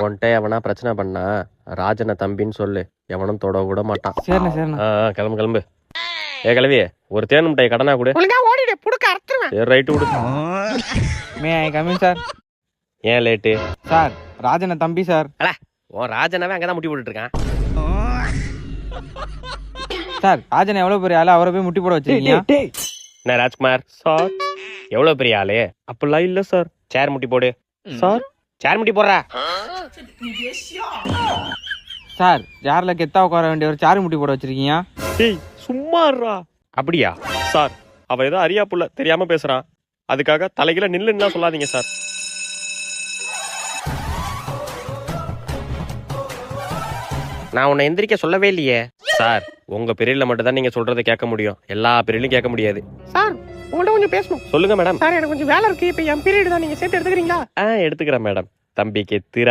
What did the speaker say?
உன்கிட்ட எவனா பிரச்சனை பண்ணா ராஜனை தம்பின்னு சொல்லு, எவனும் தொட கூட மாட்டான். சரிண்ணே சரிண்ணே. கிளம்பு கிளம்பு. கிளவி ஒரு தேன் முட்டை கடனா கூட. ஒழுங்கா ஓடிடு, புடுக்க அறுத்துருவேன். சரி ரைட்டு விடு. மே ஐ கமிங் சார்? ஏன் லேட்டு சார்? ராஜனை தம்பி சார். உன் ராஜனாவே அங்கதான் முட்டி போட்டுட்டு இருக்கான். சார் ராஜன் எவ்வளவு பெரிய ஆளு, அவரை போய் முட்டி போட வச்சிருக்கீங்க. என்ன ராஜ்குமார் சார் எவ்வளவு பெரிய ஆளு? அப்படிலாம் இல்ல சார். சேர் முட்டி போடு சார். சேர் முட்டி போடுறா சார் சேர்ல கெத்தா உட்கார வேண்டிய ஒரு சேர் முட்டி போட வச்சிருக்கீங்க. சும்மாறா. அப்படியா சார்? அவ ஏதோ அறியா புள்ள தெரியாம பேசுறான், அதுக்காக தலையில நில்லுன்னா சொல்லாதீங்க சார். நான் உன்னை எந்திரிக்க சொல்லவே இல்லையே சார். உங்க பீரியட்ல மட்டும் தான் நீங்க சொல்றதை கேட்க முடியும், எல்லா பீரியட்லயும் கேட்க முடியாது. சார் உங்கள்ட்ட கொஞ்சம் பேசணும். சொல்லுங்க மேடம். சார் எனக்கு கொஞ்சம் வேலை இருக்கு, இப்ப என் பீரியட் தான், நீங்க சேர்த்து எடுத்துக்கிறீங்களா? எடுத்துக்கிறேன் மேடம். தம்பிக்கு திரா